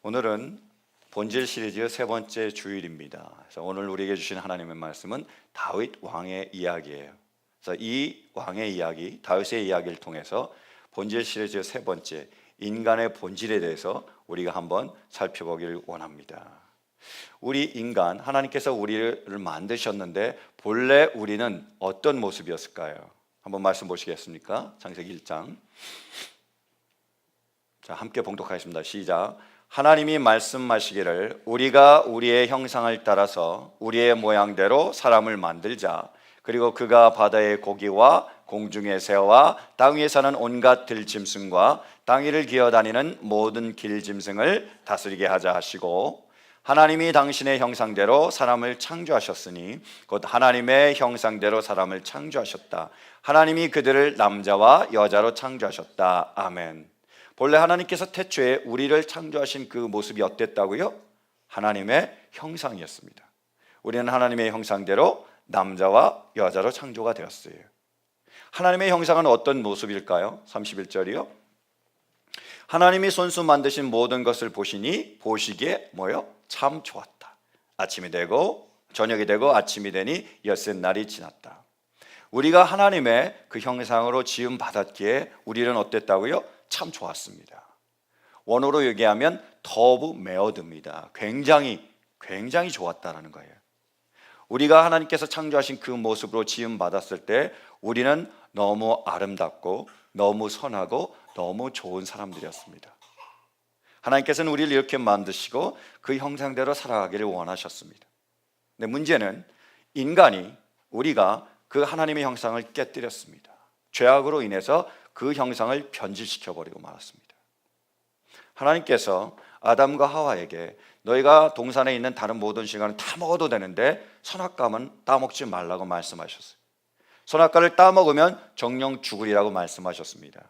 오늘은 본질 시리즈 세 번째 주일입니다. 그래서 오늘 우리에게 주신 하나님의 말씀은 다윗 왕의 이야기예요. 그래서 이 왕의 이야기, 다윗의 이야기를 통해서 본질 시리즈 세 번째 인간의 본질에 대해서 우리가 한번 살펴보기를 원합니다. 우리 인간, 하나님께서 우리를 만드셨는데 본래 우리는 어떤 모습이었을까요? 한번 말씀 보시겠습니까? 창세기 1장. 자, 함께 봉독하겠습니다. 시작. 하나님이 말씀하시기를 우리가 우리의 형상을 따라서 우리의 모양대로 사람을 만들자. 그리고 그가 바다의 고기와 공중의 새와 땅 위에 사는 온갖 들짐승과 땅 위를 기어다니는 모든 길짐승을 다스리게 하자 하시고, 하나님이 당신의 형상대로 사람을 창조하셨으니 곧 하나님의 형상대로 사람을 창조하셨다. 하나님이 그들을 남자와 여자로 창조하셨다. 아멘. 본래 하나님께서 태초에 우리를 창조하신 그 모습이 어땠다고요? 하나님의 형상이었습니다. 우리는 하나님의 형상대로 남자와 여자로 창조가 되었어요. 하나님의 형상은 어떤 모습일까요? 31절이요. 하나님이 손수 만드신 모든 것을 보시니 보시기에 뭐요? 참 좋았다. 아침이 되고 저녁이 되고 아침이 되니 엿새 날이 지났다. 우리가 하나님의 그 형상으로 지음 받았기에 우리는 어땠다고요? 참 좋았습니다. 원어로 얘기하면 더브 메어드입니다. 굉장히 좋았다라는 거예요. 우리가 하나님께서 창조하신 그 모습으로 지음 받았을 때 우리는 너무 아름답고 너무 선하고 너무 좋은 사람들이었습니다. 하나님께서는 우리를 이렇게 만드시고 그 형상대로 살아가기를 원하셨습니다. 근데 문제는 인간이, 우리가 그 하나님의 형상을 깨뜨렸습니다. 죄악으로 인해서 그 형상을 변질시켜버리고 말았습니다. 하나님께서 아담과 하와에게 너희가 동산에 있는 다른 모든 식물은 다 먹어도 되는데 선악과는 따먹지 말라고 말씀하셨어요. 선악과를 따먹으면 정령 죽으리라고 말씀하셨습니다.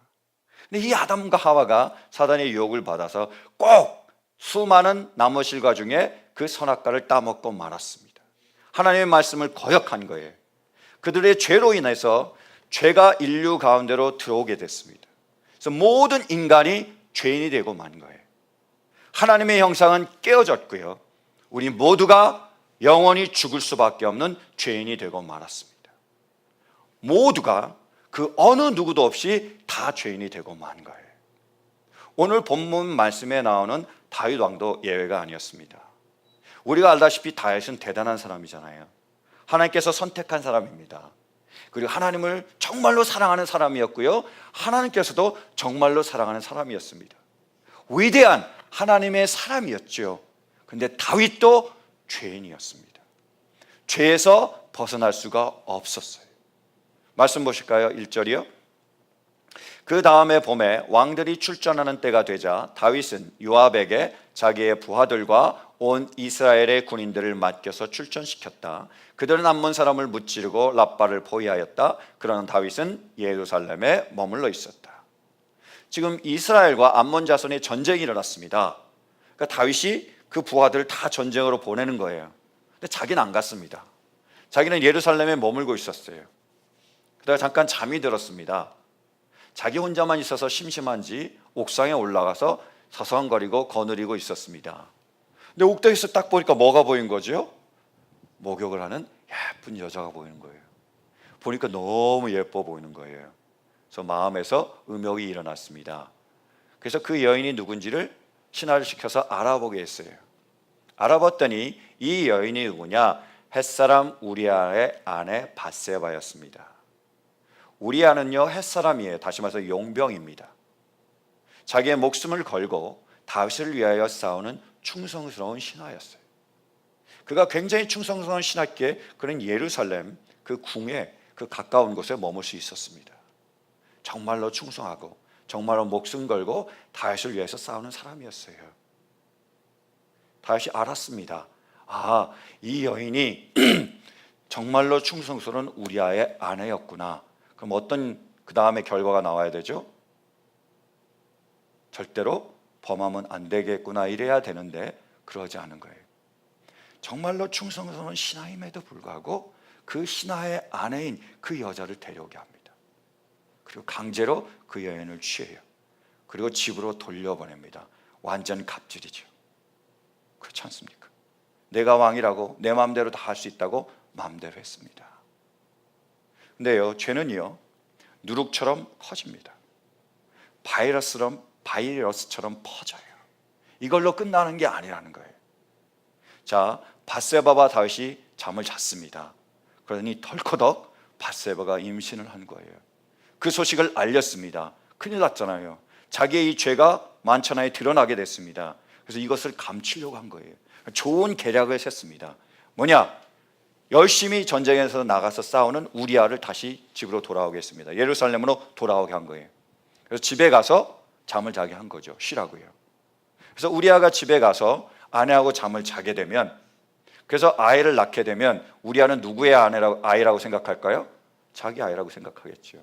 근데 이 아담과 하와가 사단의 유혹을 받아서 꼭 수많은 나무 실과 중에 그 선악과를 따먹고 말았습니다. 하나님의 말씀을 거역한 거예요. 그들의 죄로 인해서 죄가 인류 가운데로 들어오게 됐습니다. 그래서 모든 인간이 죄인이 되고 만 거예요. 하나님의 형상은 깨어졌고요. 우리 모두가 영원히 죽을 수밖에 없는 죄인이 되고 말았습니다. 모두가 그 어느 누구도 없이 다 죄인이 되고 만 거예요. 오늘 본문 말씀에 나오는 다윗 왕도 예외가 아니었습니다. 우리가 알다시피 다윗은 대단한 사람이잖아요. 하나님께서 선택한 사람입니다. 그리고 하나님을 정말로 사랑하는 사람이었고요, 하나님께서도 정말로 사랑하는 사람이었습니다. 위대한 하나님의 사람이었죠. 그런데 다윗도 죄인이었습니다. 죄에서 벗어날 수가 없었어요. 말씀 보실까요? 1절이요. 그 다음에 봄에 왕들이 출전하는 때가 되자 다윗은 요압에게 자기의 부하들과 온 이스라엘의 군인들을 맡겨서 출전시켰다. 그들은 암몬 사람을 무찌르고 랍바를 포위하였다. 그러나 다윗은 예루살렘에 머물러 있었다. 지금 이스라엘과 암몬 자손의 전쟁이 일어났습니다. 그러니까 다윗이 그 부하들을 다 전쟁으로 보내는 거예요. 근데 자기는 안 갔습니다. 자기는 예루살렘에 머물고 있었어요. 그러다가 잠깐 잠이 들었습니다. 자기 혼자만 있어서 심심한지 옥상에 올라가서 서성거리고 거느리고 있었습니다. 근데 옥대에서 딱 보니까 뭐가 보인 거죠? 목욕을 하는 예쁜 여자가 보이는 거예요. 보니까 너무 예뻐 보이는 거예요. 그래서 마음에서 음욕이 일어났습니다. 그래서 그 여인이 누군지를 신하를 시켜서 알아보게 했어요. 알아봤더니 이 여인이 누구냐? 햇사람 우리아의 아내 밧세바였습니다. 우리아는요, 햇사람이에요. 다시 말해서 용병입니다. 자기의 목숨을 걸고 다윗을 위하여 싸우는 충성스러운 신하였어요. 그가 굉장히 충성스러운 신하께 그는 예루살렘 그 궁에 그 가까운 곳에 머물 수 있었습니다. 정말로 충성하고 정말로 목숨 걸고 다윗을 위해서 싸우는 사람이었어요. 다윗이 알았습니다. 아, 이 여인이 정말로 충성스러운 우리아의 아내였구나. 그럼 어떤 그 다음에 결과가 나와야 되죠? 절대로 범하면 안 되겠구나 이래야 되는데 그러지 않은 거예요. 정말로 충성스러운 신하임에도 불구하고 그 신하의 아내인 그 여자를 데려오게 합니다. 그리고 강제로 그 여인을 취해요. 그리고 집으로 돌려보냅니다. 완전 갑질이죠. 그렇지 않습니까? 내가 왕이라고 내 마음대로 다 할 수 있다고 마음대로 했습니다. 근데요, 죄는요 누룩처럼 커집니다. 바이러스처럼 퍼져요. 이걸로 끝나는 게 아니라는 거예요. 자, 밧세바와 다윗이 잠을 잤습니다. 그러니 덜커덕 밧세바가 임신을 한 거예요. 그 소식을 알렸습니다. 큰일 났잖아요. 자기의 이 죄가 만천하에 드러나게 됐습니다. 그래서 이것을 감추려고 한 거예요. 좋은 계략을 셌습니다. 뭐냐? 열심히 전쟁에서 나가서 싸우는 우리아를 다시 집으로 돌아오게 했습니다. 예루살렘으로 돌아오게 한 거예요. 그래서 집에 가서 잠을 자게 한 거죠. 쉬라고요. 그래서 우리아가 집에 가서 아내하고 잠을 자게 되면, 그래서 아이를 낳게 되면 우리아는 누구의 아이라고 생각할까요? 자기 아이라고 생각하겠죠.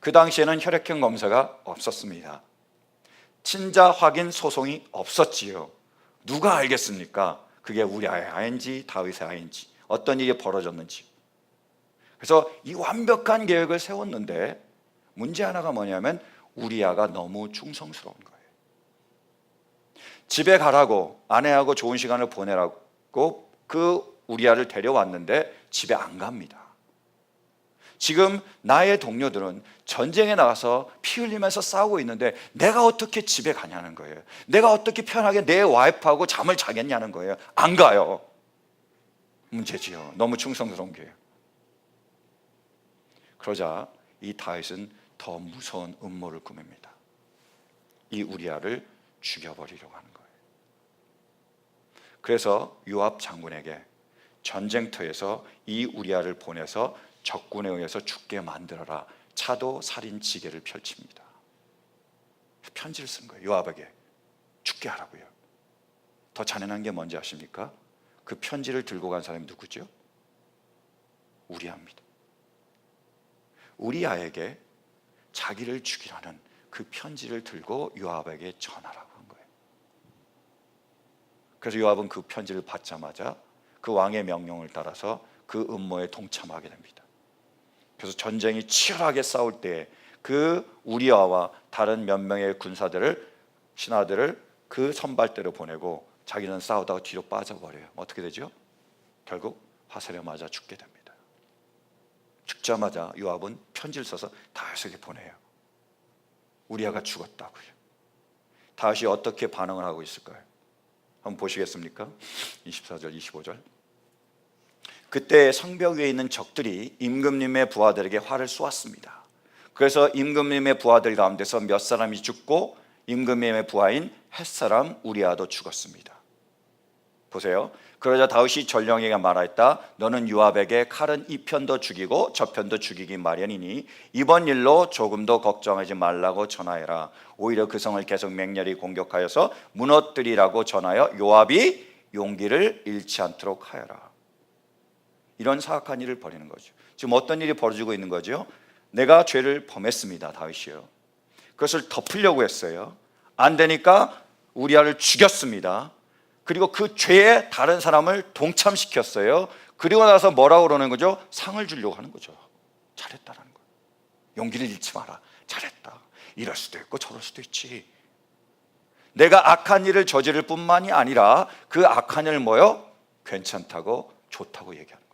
그 당시에는 혈액형 검사가 없었습니다. 친자 확인 소송이 없었지요. 누가 알겠습니까? 그게 우리아의 아이인지 다윗의 아이인지, 어떤 일이 벌어졌는지. 그래서 이 완벽한 계획을 세웠는데 문제 하나가 뭐냐면 우리아가 너무 충성스러운 거예요. 집에 가라고, 아내하고 좋은 시간을 보내라고 그 우리아를 데려왔는데 집에 안 갑니다. 지금 나의 동료들은 전쟁에 나가서 피 흘리면서 싸우고 있는데 내가 어떻게 집에 가냐는 거예요. 내가 어떻게 편하게 내 와이프하고 잠을 자겠냐는 거예요. 안 가요. 문제지요. 너무 충성스러운 게요. 그러자 이 다윗은 더 무서운 음모를 꾸밉니다. 이 우리아를 죽여버리려고 하는 거예요. 그래서 요압 장군에게 전쟁터에서 이 우리아를 보내서 적군에 의해서 죽게 만들어라, 차도 살인 지계를 펼칩니다. 편지를 쓴 거예요. 요압에게 죽게 하라고요. 더 잔인한 게 뭔지 아십니까? 그 편지를 들고 간 사람이 누구죠? 우리아입니다. 우리아에게 자기를 죽이라는 그 편지를 들고 요압에게 전하라고 한 거예요. 그래서 요압은 그 편지를 받자마자 그 왕의 명령을 따라서 그 음모에 동참하게 됩니다. 그래서 전쟁이 치열하게 싸울 때 그 우리아와 다른 몇 명의 군사들을, 신하들을 그 선발대로 보내고 자기는 싸우다가 뒤로 빠져버려요. 어떻게 되죠? 결국 화살에 맞아 죽게 됩니다. 죽자마자 요압은 편지를 써서 다윗에게 보내요. 우리아가 죽었다고요. 다윗이 어떻게 반응을 하고 있을까요? 한번 보시겠습니까? 24절, 25절. 그때 성벽 위에 있는 적들이 임금님의 부하들에게 활을 쏘았습니다. 그래서 임금님의 부하들 가운데서 몇 사람이 죽고 임금님의 부하인 햇사람 우리아도 죽었습니다. 보세요. 그러자 다윗이 전령에게 말하였다. 너는 요압에게 칼은 이 편도 죽이고 저 편도 죽이기 마련이니 이번 일로 조금도 걱정하지 말라고 전하여라. 오히려 그 성을 계속 맹렬히 공격하여서 무너뜨리라고 전하여 요압이 용기를 잃지 않도록 하여라. 이런 사악한 일을 벌이는 거죠. 지금 어떤 일이 벌어지고 있는 거죠? 내가 죄를 범했습니다. 다윗이요. 그것을 덮으려고 했어요. 안 되니까 우리아를 죽였습니다. 그리고 그 죄에 다른 사람을 동참시켰어요. 그리고 나서 뭐라고 그러는 거죠? 상을 주려고 하는 거죠. 잘했다라는 거예요. 용기를 잃지 마라. 잘했다. 이럴 수도 있고 저럴 수도 있지. 내가 악한 일을 저지를 뿐만이 아니라 그 악한 일을 뭐요? 괜찮다고, 좋다고 얘기하는 겁니다.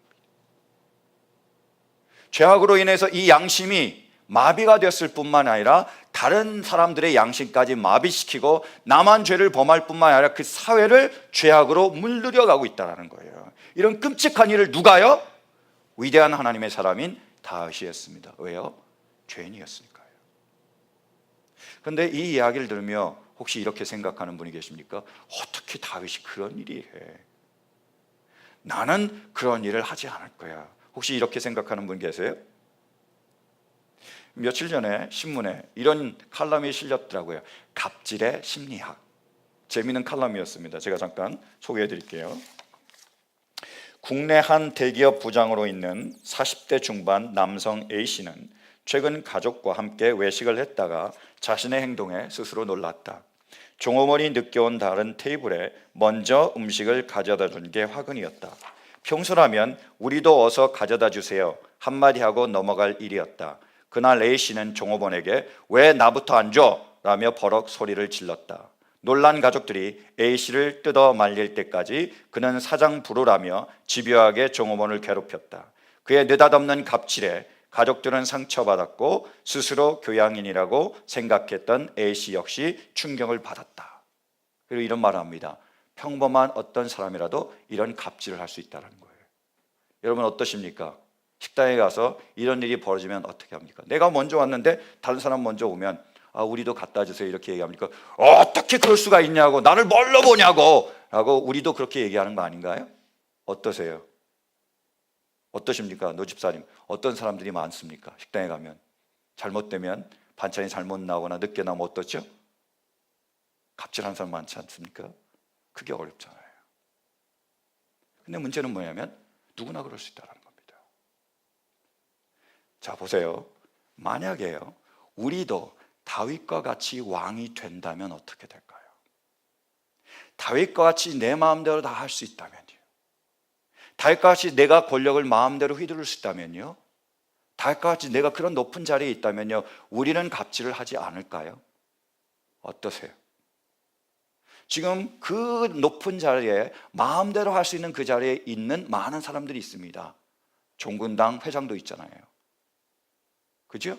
죄악으로 인해서 이 양심이 마비가 되었을 뿐만 아니라 다른 사람들의 양심까지 마비시키고 나만 죄를 범할 뿐만 아니라 그 사회를 죄악으로 물들여가고 있다는 거예요. 이런 끔찍한 일을 누가요? 위대한 하나님의 사람인 다윗이 했습니다. 왜요? 죄인이었으니까요. 그런데 이 이야기를 들으며 혹시 이렇게 생각하는 분이 계십니까? 어떻게 다윗이 그런 일이 해? 나는 그런 일을 하지 않을 거야. 혹시 이렇게 생각하는 분 계세요? 며칠 전에 신문에 이런 칼럼이 실렸더라고요. 갑질의 심리학. 재미있는 칼럼이었습니다. 제가 잠깐 소개해 드릴게요. 국내 한 대기업 부장으로 있는 40대 중반 남성 A씨는 최근 가족과 함께 외식을 했다가 자신의 행동에 스스로 놀랐다. 종업원이 늦게 온 다른 테이블에 먼저 음식을 가져다 준 게 화근이었다. 평소라면 우리도 어서 가져다 주세요 한마디 하고 넘어갈 일이었다. 그날 A씨는 종업원에게 왜 나부터 안 줘? 라며 버럭 소리를 질렀다. 놀란 가족들이 A씨를 뜯어 말릴 때까지 그는 사장불우라며 집요하게 종업원을 괴롭혔다. 그의 느닷없는 갑질에 가족들은 상처받았고 스스로 교양인이라고 생각했던 A씨 역시 충격을 받았다. 그리고 이런 말을 합니다. 평범한 어떤 사람이라도 이런 갑질을 할 수 있다는 거예요. 여러분 어떠십니까? 식당에 가서 이런 일이 벌어지면 어떻게 합니까? 내가 먼저 왔는데 다른 사람 먼저 오면 우리도 갖다 주세요 이렇게 얘기합니까? 어떻게 그럴 수가 있냐고, 나를 뭘로 보냐고 라고 우리도 그렇게 얘기하는 거 아닌가요? 어떠세요? 어떠십니까? 노집사님, 어떤 사람들이 많습니까? 식당에 가면 잘못되면 반찬이 잘못 나오거나 늦게 나오면 어떻죠? 갑질하는 사람 많지 않습니까? 그게 어렵잖아요. 근데 문제는 뭐냐면 누구나 그럴 수 있다는 겁니다. 자, 보세요. 만약에요, 우리도 다윗과 같이 왕이 된다면 어떻게 될까요? 다윗과 같이 내 마음대로 다 할 수 있다면요, 다윗과 같이 내가 권력을 마음대로 휘두를 수 있다면요, 다윗과 같이 내가 그런 높은 자리에 있다면요, 우리는 갑질을 하지 않을까요? 어떠세요? 지금 그 높은 자리에 마음대로 할 수 있는 그 자리에 있는 많은 사람들이 있습니다. 종군당 회장도 있잖아요. 그죠?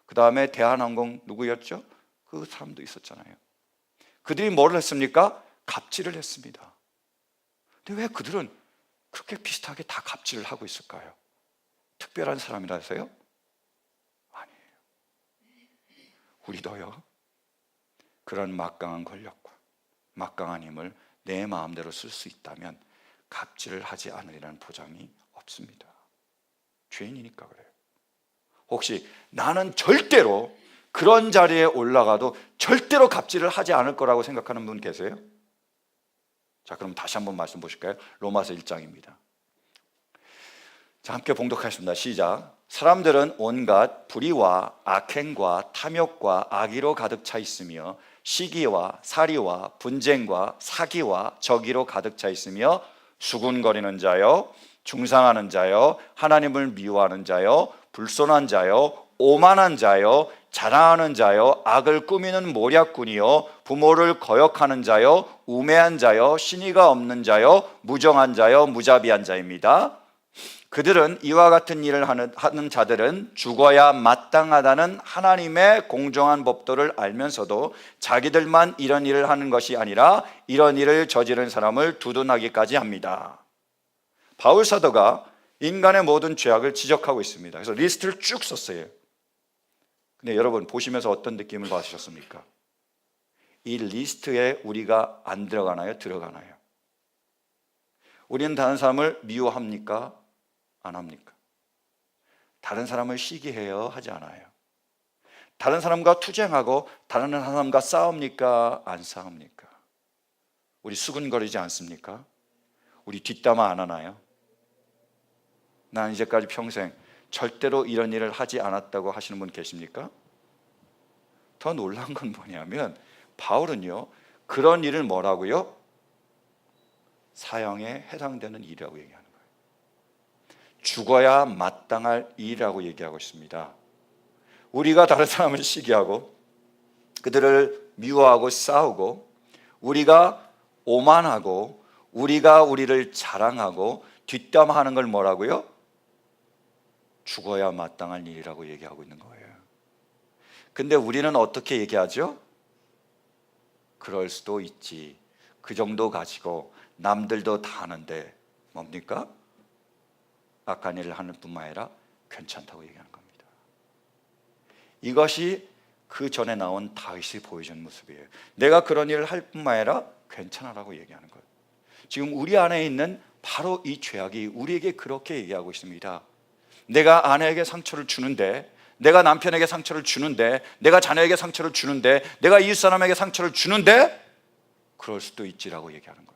그 다음에 대한항공 누구였죠? 그 사람도 있었잖아요. 그들이 뭘 했습니까? 갑질을 했습니다. 근데 왜 그들은 그렇게 비슷하게 다 갑질을 하고 있을까요? 특별한 사람이라서요? 아니에요. 우리도요, 그런 막강한 권력과 막강한 힘을 내 마음대로 쓸 수 있다면 갑질을 하지 않으리라는 보장이 없습니다. 죄인이니까 그래요. 혹시 나는 절대로 그런 자리에 올라가도 절대로 갑질을 하지 않을 거라고 생각하는 분 계세요? 자, 그럼 다시 한번 말씀 보실까요? 로마서 1장입니다. 자, 함께 봉독하겠습니다. 시작. 사람들은 온갖 불의와 악행과 탐욕과 악의로 가득 차 있으며 시기와 살이와 분쟁과 사기와 저기로 가득 차 있으며 수군거리는 자요, 중상하는 자요, 하나님을 미워하는 자요, 불손한 자요, 오만한 자요, 자랑하는 자요, 악을 꾸미는 모략꾼이요, 부모를 거역하는 자요, 우매한 자요, 신의가 없는 자요, 무정한 자요, 무자비한 자입니다. 그들은 이와 같은 일을 하는 자들은 죽어야 마땅하다는 하나님의 공정한 법도를 알면서도 자기들만 이런 일을 하는 것이 아니라 이런 일을 저지른 사람을 두둔하기까지 합니다. 바울 사도가 인간의 모든 죄악을 지적하고 있습니다. 그래서 리스트를 쭉 썼어요. 근데 여러분 보시면서 어떤 느낌을 받으셨습니까? 이 리스트에 우리가 안 들어가나요? 들어가나요? 우리는 다른 사람을 미워합니까? 안 합니까? 다른 사람을 시기해요? 하지 않아요? 다른 사람과 투쟁하고 다른 사람과 싸웁니까? 안 싸웁니까? 우리 수근거리지 않습니까? 우리 뒷담화 안 하나요? 난 이제까지 평생 절대로 이런 일을 하지 않았다고 하시는 분 계십니까? 더 놀라운 건 뭐냐면 바울은요, 그런 일을 뭐라고요? 사형에 해당되는 일이라고 얘기하는 거예요. 죽어야 마땅할 일이라고 얘기하고 있습니다. 우리가 다른 사람을 시기하고 그들을 미워하고 싸우고 우리가 오만하고 우리가 우리를 자랑하고 뒷담화하는 걸 뭐라고요? 죽어야 마땅한 일이라고 얘기하고 있는 거예요. 근데 우리는 어떻게 얘기하죠? 그럴 수도 있지. 그 정도 가지고 남들도 다 하는데 뭡니까? 악한 일을 하는 뿐만 아니라 괜찮다고 얘기하는 겁니다. 이것이 그 전에 나온 다윗이 보여준 모습이에요. 내가 그런 일을 할 뿐만 아니라 괜찮아라고 얘기하는 거예요. 지금 우리 안에 있는 바로 이 죄악이 우리에게 그렇게 얘기하고 있습니다. 내가 아내에게 상처를 주는데, 내가 남편에게 상처를 주는데, 내가 자녀에게 상처를 주는데, 내가 이웃 사람에게 상처를 주는데 그럴 수도 있지라고 얘기하는 거예요.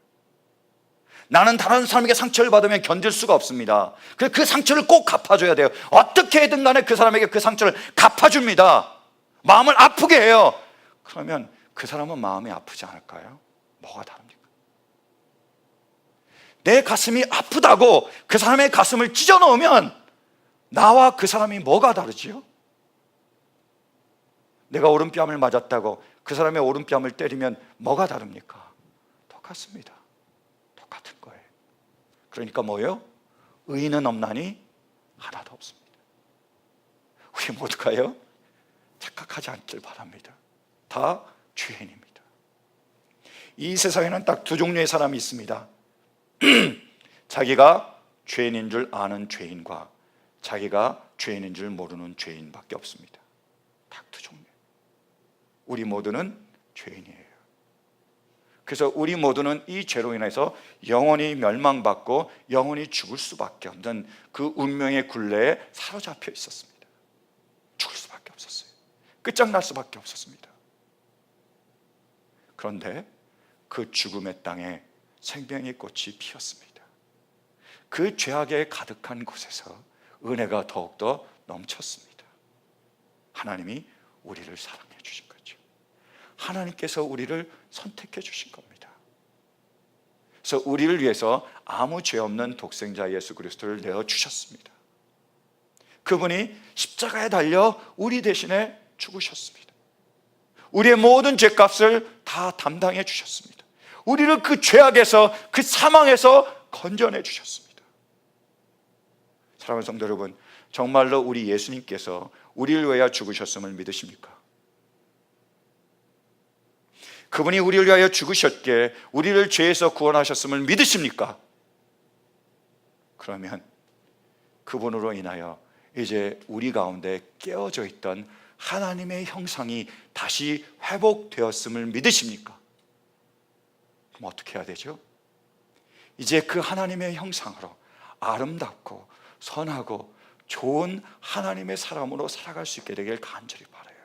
나는 다른 사람에게 상처를 받으면 견딜 수가 없습니다. 그 상처를 꼭 갚아줘야 돼요. 어떻게든 간에 그 사람에게 그 상처를 갚아줍니다. 마음을 아프게 해요. 그러면 그 사람은 마음이 아프지 않을까요? 뭐가 다릅니까? 내 가슴이 아프다고 그 사람의 가슴을 찢어 넣으면 나와 그 사람이 뭐가 다르지요? 내가 오른뺨을 맞았다고 그 사람의 오른뺨을 때리면 뭐가 다릅니까? 똑같습니다. 똑같은 거예요. 그러니까 뭐예요? 의인은 없나니 하나도 없습니다. 우리 모두가요, 착각하지 않길 바랍니다. 다 죄인입니다. 이 세상에는 딱 두 종류의 사람이 있습니다. 자기가 죄인인 줄 아는 죄인과 자기가 죄인인 줄 모르는 죄인밖에 없습니다. 딱 두 종류. 우리 모두는 죄인이에요. 그래서 우리 모두는 이 죄로 인해서 영원히 멸망받고 영원히 죽을 수밖에 없는 그 운명의 굴레에 사로잡혀 있었습니다. 죽을 수밖에 없었어요. 끝장날 수밖에 없었습니다. 그런데 그 죽음의 땅에 생명의 꽃이 피었습니다. 그 죄악에 가득한 곳에서 은혜가 더욱더 넘쳤습니다. 하나님이 우리를 사랑해 주신 거죠. 하나님께서 우리를 선택해 주신 겁니다. 그래서 우리를 위해서 아무 죄 없는 독생자 예수 그리스도를 내어주셨습니다. 그분이 십자가에 달려 우리 대신에 죽으셨습니다. 우리의 모든 죄값을 다 담당해 주셨습니다. 우리를 그 죄악에서, 그 사망에서 건져내 주셨습니다. 사랑하는 성도 여러분, 정말로 우리 예수님께서 우리를 위하여 죽으셨음을 믿으십니까? 그분이 우리를 위하여 죽으셨기에 우리를 죄에서 구원하셨음을 믿으십니까? 그러면 그분으로 인하여 이제 우리 가운데 깨어져 있던 하나님의 형상이 다시 회복되었음을 믿으십니까? 그럼 어떻게 해야 되죠? 이제 그 하나님의 형상으로 아름답고 선하고 좋은 하나님의 사람으로 살아갈 수 있게 되길 간절히 바라요.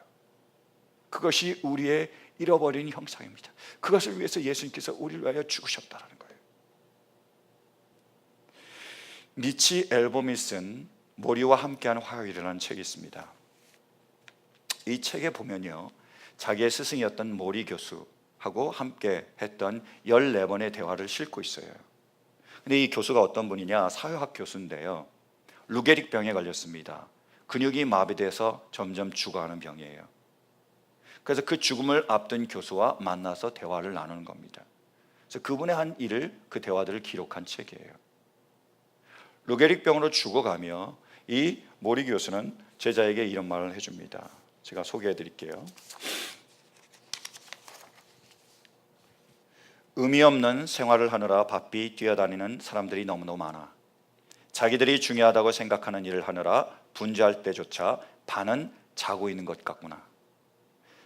그것이 우리의 잃어버린 형상입니다. 그것을 위해서 예수님께서 우리를 위하여 죽으셨다는 거예요. 미치 앨범이 쓴 모리와 함께하는 화요일이라는 책이 있습니다. 이 책에 보면요, 자기의 스승이었던 모리 교수하고 함께 했던 14번의 대화를 싣고 있어요. 근데 이 교수가 어떤 분이냐, 사회학 교수인데요, 루게릭 병에 걸렸습니다. 근육이 마비돼서 점점 죽어가는 병이에요. 그래서 그 죽음을 앞둔 교수와 만나서 대화를 나누는 겁니다. 그래서 그분의 한 일을, 그 대화들을 기록한 책이에요. 루게릭 병으로 죽어가며 이 모리 교수는 제자에게 이런 말을 해줍니다. 제가 소개해 드릴게요. 의미 없는 생활을 하느라 바삐 뛰어다니는 사람들이 너무너무 많아. 자기들이 중요하다고 생각하는 일을 하느라 분주할 때조차 반은 자고 있는 것 같구나.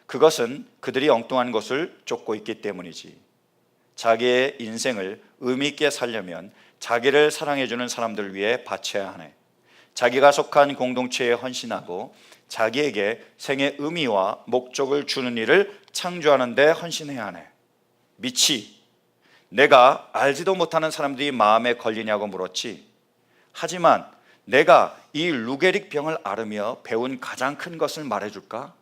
그것은 그들이 엉뚱한 것을 쫓고 있기 때문이지. 자기의 인생을 의미 있게 살려면 자기를 사랑해주는 사람들을 위해 바쳐야 하네. 자기가 속한 공동체에 헌신하고 자기에게 생의 의미와 목적을 주는 일을 창조하는 데 헌신해야 하네. 미치, 내가 알지도 못하는 사람들이 마음에 걸리냐고 물었지. 하지만 내가 이 루게릭 병을 앓으며 배운 가장 큰 것을 말해줄까?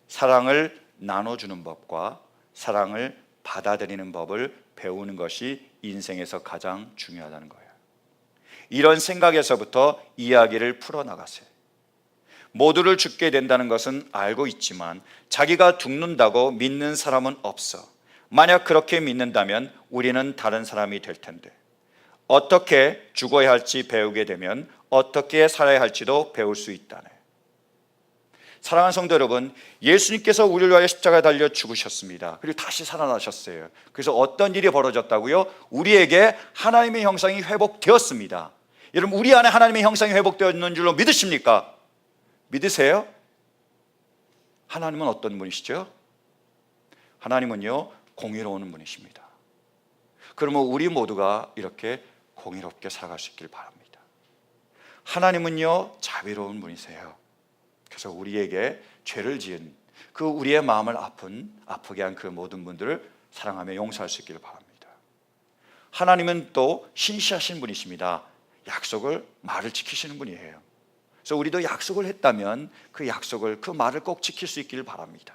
사랑을 나눠주는 법과 사랑을 받아들이는 법을 배우는 것이 인생에서 가장 중요하다는 거예요. 이런 생각에서부터 이야기를 풀어나가세요. 모두를 죽게 된다는 것은 알고 있지만 자기가 죽는다고 믿는 사람은 없어. 만약 그렇게 믿는다면 우리는 다른 사람이 될 텐데, 어떻게 죽어야 할지 배우게 되면 어떻게 살아야 할지도 배울 수 있다네. 사랑하는 성도 여러분, 예수님께서 우리를 위하여 십자가에 달려 죽으셨습니다. 그리고 다시 살아나셨어요. 그래서 어떤 일이 벌어졌다고요? 우리에게 하나님의 형상이 회복되었습니다. 여러분, 우리 안에 하나님의 형상이 회복되었는 줄로 믿으십니까? 믿으세요? 하나님은 어떤 분이시죠? 하나님은요, 공의로운 분이십니다. 그러면 우리 모두가 이렇게 공의롭게 살아갈 수 있길 바랍니다. 하나님은요, 자비로운 분이세요. 그래서 우리에게 죄를 지은 그 우리의 마음을 아프게 한 그 모든 분들을 사랑하며 용서할 수 있기를 바랍니다. 하나님은 또 신실하신 분이십니다. 약속을, 말을 지키시는 분이에요. 그래서 우리도 약속을 했다면 그 약속을, 그 말을 꼭 지킬 수 있기를 바랍니다.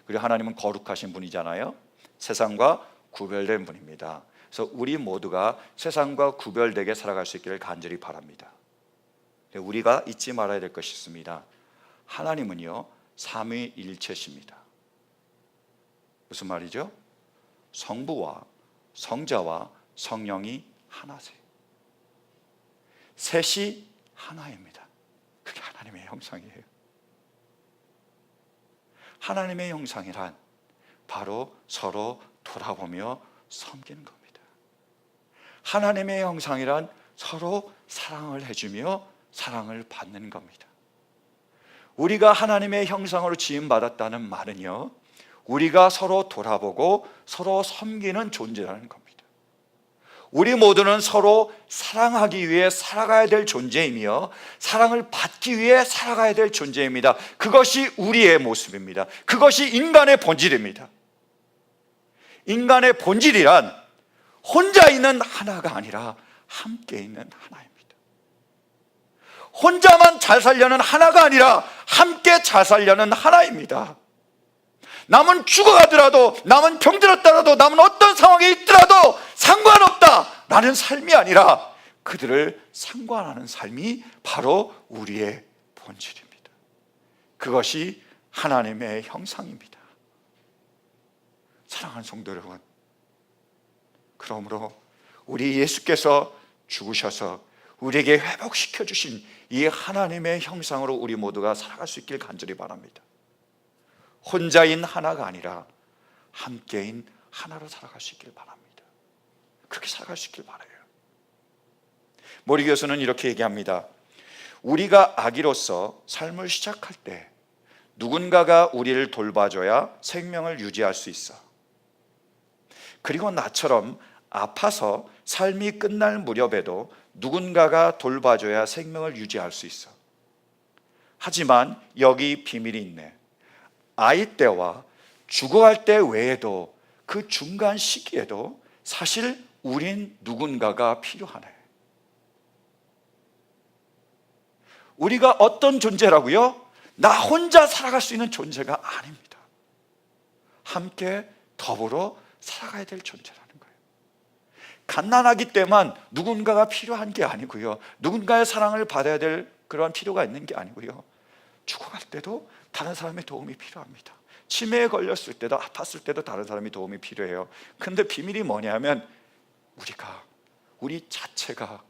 그리고 하나님은 거룩하신 분이잖아요. 세상과 구별된 분입니다. 그래서 우리 모두가 세상과 구별되게 살아갈 수 있기를 간절히 바랍니다. 우리가 잊지 말아야 될 것이 있습니다. 하나님은요, 삼위일체십니다. 무슨 말이죠? 성부와 성자와 성령이 하나세요. 셋이 하나입니다. 그게 하나님의 형상이에요. 하나님의 형상이란 바로 서로 돌아보며 섬기는 겁니다. 하나님의 형상이란 서로 사랑을 해주며 사랑을 받는 겁니다. 우리가 하나님의 형상으로 지음받았다는 말은요, 우리가 서로 돌아보고 서로 섬기는 존재라는 겁니다. 우리 모두는 서로 사랑하기 위해 살아가야 될 존재이며 사랑을 받기 위해 살아가야 될 존재입니다. 그것이 우리의 모습입니다. 그것이 인간의 본질입니다. 인간의 본질이란 혼자 있는 하나가 아니라 함께 있는 하나입니다. 혼자만 잘 살려는 하나가 아니라 함께 잘 살려는 하나입니다. 남은 죽어가더라도, 남은 병들었더라도, 남은 어떤 상황에 있더라도 상관없다 라는 삶이 아니라 그들을 상관하는 삶이 바로 우리의 본질입니다. 그것이 하나님의 형상입니다. 사랑하는 성도 여러분, 그러므로 우리 예수께서 죽으셔서 우리에게 회복시켜 주신 이 하나님의 형상으로 우리 모두가 살아갈 수 있길 간절히 바랍니다. 혼자인 하나가 아니라 함께인 하나로 살아갈 수 있길 바랍니다. 그렇게 살아갈 수 있길 바라요. 모리 교수는 이렇게 얘기합니다. 우리가 아기로서 삶을 시작할 때 누군가가 우리를 돌봐줘야 생명을 유지할 수 있어. 그리고 나처럼 아파서 삶이 끝날 무렵에도 누군가가 돌봐줘야 생명을 유지할 수 있어. 하지만 여기 비밀이 있네. 아이 때와 죽어갈 때 외에도 그 중간 시기에도 사실 우린 누군가가 필요하네. 우리가 어떤 존재라고요? 나 혼자 살아갈 수 있는 존재가 아닙니다. 함께 더불어 살아가야 될 존재라는 거예요. 갓난아기 때만 누군가가 필요한 게 아니고요, 누군가의 사랑을 받아야 될 그런 필요가 있는 게 아니고요, 죽어갈 때도 다른 사람의 도움이 필요합니다. 치매에 걸렸을 때도, 아팠을 때도 다른 사람의 도움이 필요해요. 근데 비밀이 뭐냐면 우리 자체가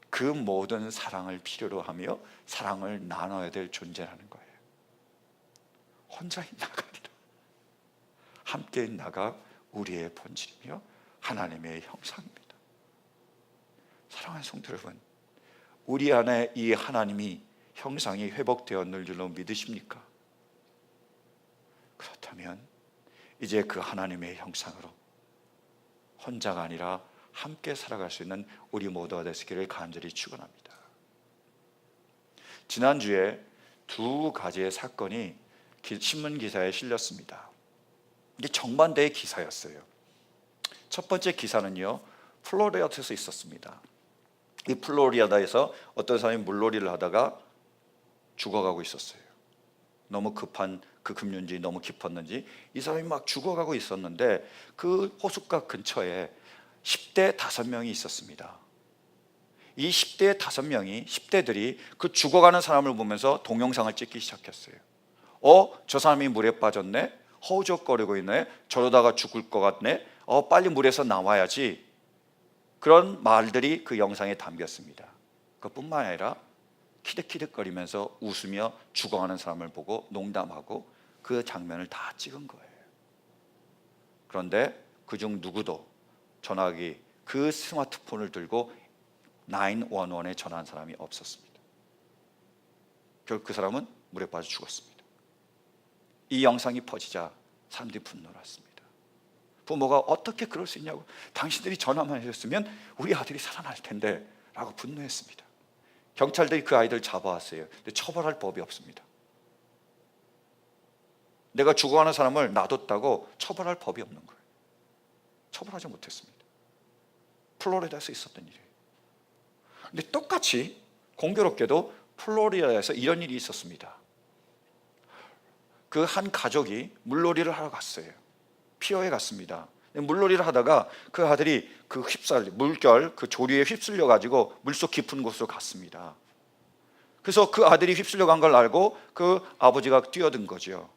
그 모든 사랑을 필요로 하며 사랑을 나눠야 될 존재라는 거예요. 혼자인 나가 아니라 함께인 나가 우리의 본질이며 하나님의 형상입니다. 사랑하는 성도 여러분, 우리 안에 이 하나님이 형상이 회복되었는 줄로 믿으십니까? 그렇다면 이제 그 하나님의 형상으로 혼자가 아니라 함께 살아갈 수 있는 우리 모두가 되시기를 간절히 축원합니다. 지난주에 두 가지의 사건이 신문 기사에 실렸습니다. 이게 정반대의 기사였어요. 첫 번째 기사는요, 플로리다에서 있었습니다. 이 플로리다에서 어떤 사람이 물놀이를 하다가 죽어가고 있었어요. 너무 급한 그 급류인지 너무 깊었는지 이 사람이 막 죽어가고 있었는데 그 호숫가 근처에 10대 5명이 있었습니다. 이 10대 5명이 10대들이 그 죽어가는 사람을 보면서 동영상을 찍기 시작했어요. 저 사람이 물에 빠졌네, 허우적거리고 있네, 저러다가 죽을 것 같네, 빨리 물에서 나와야지. 그런 말들이 그 영상에 담겼습니다. 그뿐만 아니라 키득키득거리면서 웃으며 죽어가는 사람을 보고 농담하고 그 장면을 다 찍은 거예요. 그런데 그중 누구도 전화기, 그 스마트폰을 들고 911에 전화한 사람이 없었습니다. 결국 그 사람은 물에 빠져 죽었습니다. 이 영상이 퍼지자 사람들이 분노했습니다. 부모가 어떻게 그럴 수 있냐고, 당신들이 전화만 해줬으면 우리 아들이 살아날 텐데 라고 분노했습니다. 경찰들이 그 아이들 잡아왔어요. 근데 처벌할 법이 없습니다. 내가 죽어가는 사람을 놔뒀다고 처벌할 법이 없는 거예요. 처벌하지 못했습니다. 플로리다에서 있었던 일이에요. 근데 똑같이 공교롭게도 플로리다에서 이런 일이 있었습니다. 그 한 가족이 물놀이를 하러 갔어요. 피어에 갔습니다. 물놀이를 하다가 그 아들이 그 물결, 그 조류에 휩쓸려 가지고 물속 깊은 곳으로 갔습니다. 그래서 그 아들이 휩쓸려 간 걸 알고 그 아버지가 뛰어든 거죠.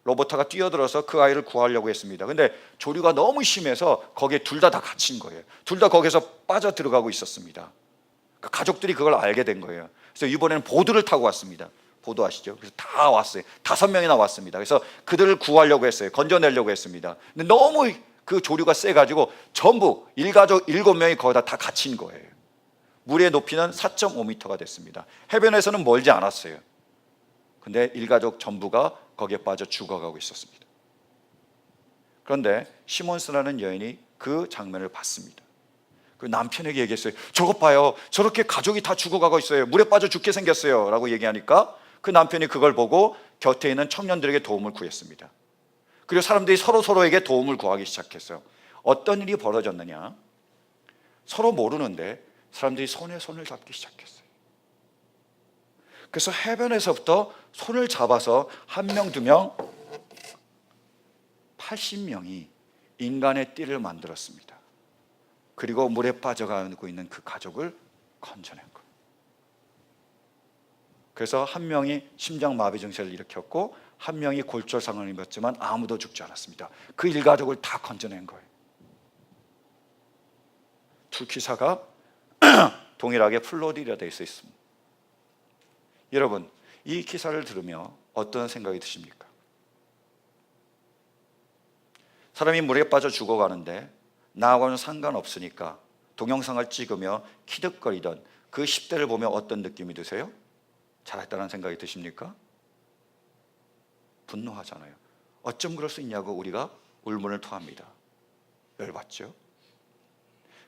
로버타가 뛰어들어서 그 아이를 구하려고 했습니다. 근데 조류가 너무 심해서 거기에 둘 다 갇힌 거예요. 둘 다 거기서 빠져 들어가고 있었습니다. 가족들이 그걸 알게 된 거예요. 그래서 이번에는 보드를 타고 왔습니다. 보드 아시죠? 그래서 다 왔어요. 5명이나 왔습니다. 그래서 그들을 구하려고 했어요. 건져내려고 했습니다. 근데 너무 그 조류가 세가지고 전부 일가족 7명이 거기다 다 갇힌 거예요. 물의 높이는 4.5m가 됐습니다. 해변에서는 멀지 않았어요. 근데 일가족 전부가 거기에 빠져 죽어가고 있었습니다. 그런데 시몬스라는 여인이 그 장면을 봤습니다. 그 남편에게 얘기했어요. 저것 봐요. 저렇게 가족이 다 죽어가고 있어요. 물에 빠져 죽게 생겼어요. 라고 얘기하니까 그 남편이 그걸 보고 곁에 있는 청년들에게 도움을 구했습니다. 그리고 사람들이 서로에게 도움을 구하기 시작했어요. 어떤 일이 벌어졌느냐? 서로 모르는데 사람들이 손에 손을 잡기 시작했어요. 그래서 해변에서부터 손을 잡아서 1명, 2명, 80명이 인간의 띠를 만들었습니다. 그리고 물에 빠져가고 있는 그 가족을 건져낸 거예요. 그래서 1명이 심장마비 증세를 일으켰고 1명이 골절상을 입었지만 아무도 죽지 않았습니다. 그 일가족을 다 건져낸 거예요. 두 기사가 동일하게 플로디다에 있습니다. 여러분, 이 기사를 들으며 어떤 생각이 드십니까? 사람이 물에 빠져 죽어가는데 나하고는 상관없으니까 동영상을 찍으며 키득거리던 그 10대를 보며 어떤 느낌이 드세요? 잘했다는 생각이 드십니까? 분노하잖아요. 어쩜 그럴 수 있냐고 우리가 울분을 토합니다. 열받죠?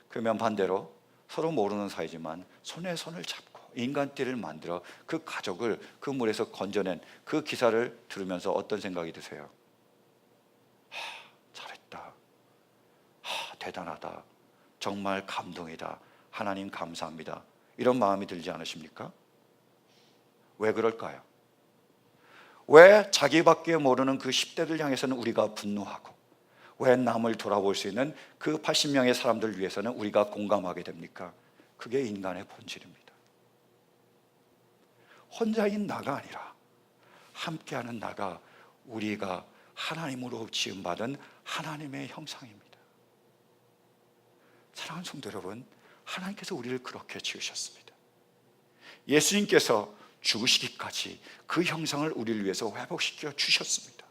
그러면 반대로 서로 모르는 사이지만 손에 손을 잡고 인간띠를 만들어 그 가족을 그 물에서 건져낸 그 기사를 들으면서 어떤 생각이 드세요? 잘했다. 대단하다. 정말 감동이다. 하나님 감사합니다. 이런 마음이 들지 않으십니까? 왜 그럴까요? 왜 자기밖에 모르는 그 10대를 향해서는 우리가 분노하고 왜 남을 돌아볼 수 있는 그 80명의 사람들을 위해서는 우리가 공감하게 됩니까? 그게 인간의 본질입니다. 혼자인 나가 아니라 함께하는 나가 우리가 하나님으로 지음받은 하나님의 형상입니다. 사랑하는 성도 여러분, 하나님께서 우리를 그렇게 지으셨습니다. 예수님께서 죽으시기까지 그 형상을 우리를 위해서 회복시켜 주셨습니다.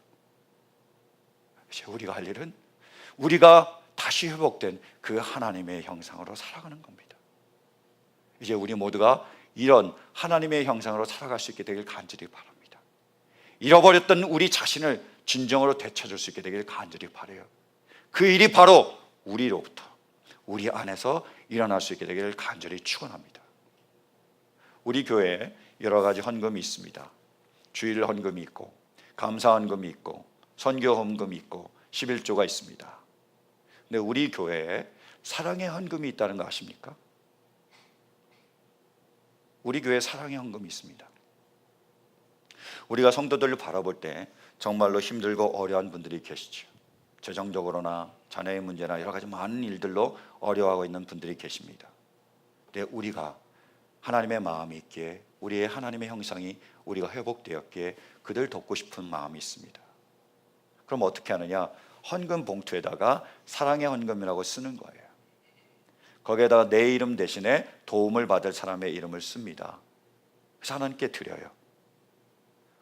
이제 우리가 할 일은 우리가 다시 회복된 그 하나님의 형상으로 살아가는 겁니다. 이제 우리 모두가 이런 하나님의 형상으로 살아갈 수 있게 되길 간절히 바랍니다. 잃어버렸던 우리 자신을 진정으로 되찾을 수 있게 되길 간절히 바라요. 그 일이 바로 우리로부터 우리 안에서 일어날 수 있게 되기를 간절히 축원합니다. 우리 교회에 여러 가지 헌금이 있습니다. 주일 헌금이 있고 감사 헌금이 있고 선교 헌금이 있고 11조가 있습니다. 근데 우리 교회에 사랑의 헌금이 있다는 거 아십니까? 우리 교회에 사랑의 헌금이 있습니다. 우리가 성도들을 바라볼 때 정말로 힘들고 어려운 분들이 계시죠. 재정적으로나 자녀의 문제나 여러 가지 많은 일들로 어려워하고 있는 분들이 계십니다. 근데 우리가 하나님의 마음이 있기에 우리의 하나님의 형상이 우리가 회복되었기에 그들 돕고 싶은 마음이 있습니다. 그럼 어떻게 하느냐? 헌금 봉투에다가 사랑의 헌금이라고 쓰는 거예요. 거기에다가 내 이름 대신에 도움을 받을 사람의 이름을 씁니다. 그래서 하나님께 드려요.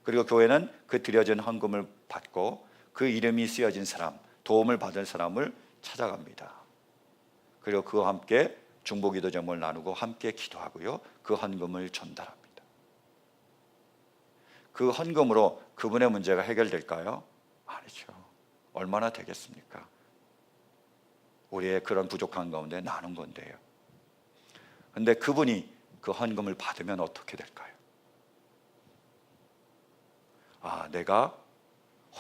그리고 교회는 그 드려진 헌금을 받고 그 이름이 쓰여진 사람, 도움을 받을 사람을 찾아갑니다. 그리고 그와 함께 중보기도 제목을 나누고 함께 기도하고요. 그 헌금을 전달합니다. 그 헌금으로 그분의 문제가 해결될까요? 아니죠. 얼마나 되겠습니까? 우리의 그런 부족한 가운데 나눈 건데요. 그런데 그분이 그 헌금을 받으면 어떻게 될까요? 아, 내가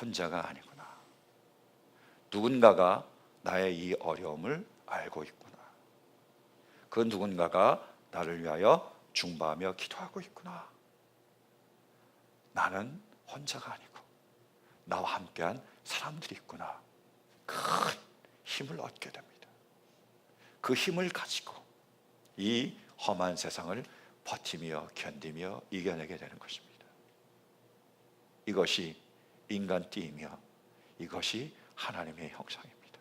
혼자가 아니구나. 누군가가 나의 이 어려움을 알고 있구나. 그 누군가가 나를 위하여 중보하며 기도하고 있구나. 나는 혼자가 아니고 나와 함께한 사람들이 있구나. 큰 힘을 얻게 됩니다. 그 힘을 가지고 이 험한 세상을 버티며 견디며 이겨내게 되는 것입니다. 이것이 인간띠이며 이것이 하나님의 형상입니다.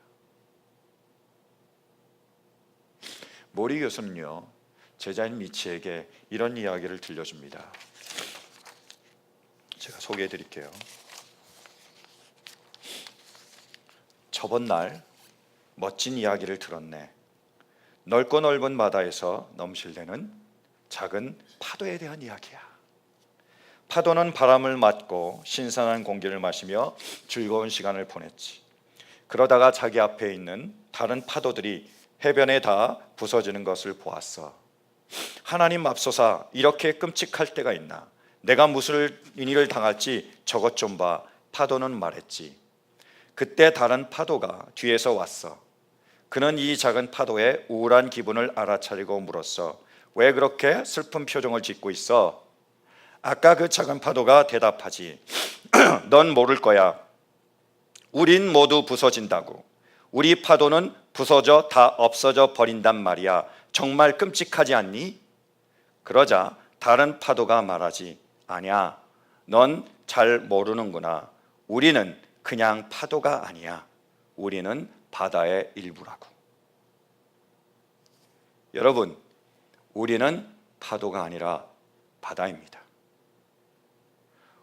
모리 교수는요, 제자인 미치에게 이런 이야기를 들려줍니다. 제가 소개해 드릴게요. 저번 날 멋진 이야기를 들었네. 넓고 넓은 바다에서 넘실대는 작은 파도에 대한 이야기야. 파도는 바람을 맞고 신선한 공기를 마시며 즐거운 시간을 보냈지. 그러다가 자기 앞에 있는 다른 파도들이 해변에 다 부서지는 것을 보았어. 하나님 맙소사, 이렇게 끔찍할 때가 있나? 내가 무슨 일을 당할지 저것 좀 봐. 파도는 말했지. 그때 다른 파도가 뒤에서 왔어. 그는 이 작은 파도의 우울한 기분을 알아차리고 물었어. 왜 그렇게 슬픈 표정을 짓고 있어? 아까 그 작은 파도가 대답하지. 넌 모를 거야. 우린 모두 부서진다고. 우리 파도는 부서져 다 없어져 버린단 말이야. 정말 끔찍하지 않니? 그러자 다른 파도가 말하지. 아니야, 넌 잘 모르는구나. 우리는 그냥 파도가 아니야. 우리는 바다의 일부라고. 여러분, 우리는 파도가 아니라 바다입니다.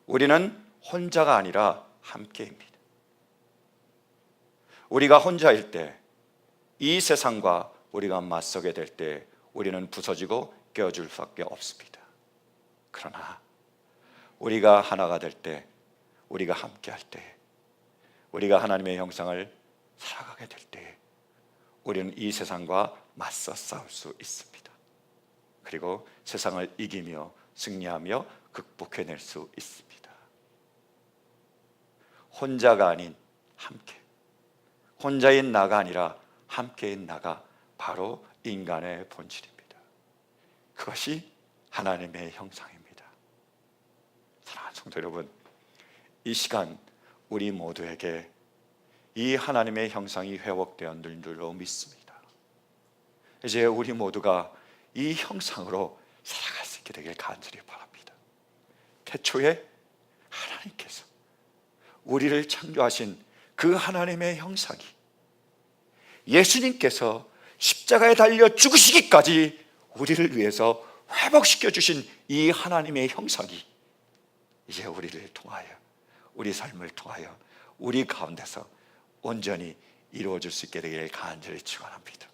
우리는 혼자가 아니라 함께입니다. 우리가 혼자일 때, 이 세상과 우리가 맞서게 될 때 우리는 부서지고 깨어질 수밖에 없습니다. 그러나 우리가 하나가 될 때, 우리가 함께할 때, 우리가 하나님의 형상을 살아가게 될 때 우리는 이 세상과 맞서 싸울 수 있습니다. 그리고 세상을 이기며 승리하며 극복해낼 수 있습니다. 혼자가 아닌 함께, 혼자인 나가 아니라 함께인 나가 바로 인간의 본질입니다. 그것이 하나님의 형상입니다. 사랑하는 성도 여러분, 이 시간 우리 모두에게 이 하나님의 형상이 회복되었는 줄로 믿습니다. 이제 우리 모두가 이 형상으로 살아갈 수 있게 되길 간절히 바랍니다. 태초에 하나님께서 우리를 창조하신 그 하나님의 형상이 예수님께서 십자가에 달려 죽으시기까지 우리를 위해서 회복시켜 주신 이 하나님의 형상이 이제 우리를 통하여, 우리 삶을 통하여 우리 가운데서 온전히 이루어질 수 있게 되기를 간절히 축원합니다.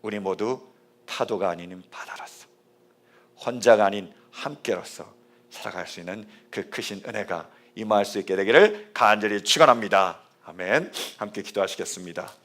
우리 모두 파도가 아닌 바다로서, 혼자가 아닌 함께로서 살아갈 수 있는 그 크신 은혜가 임할 수 있게 되기를 간절히 축원합니다. 아멘. 함께 기도하시겠습니다.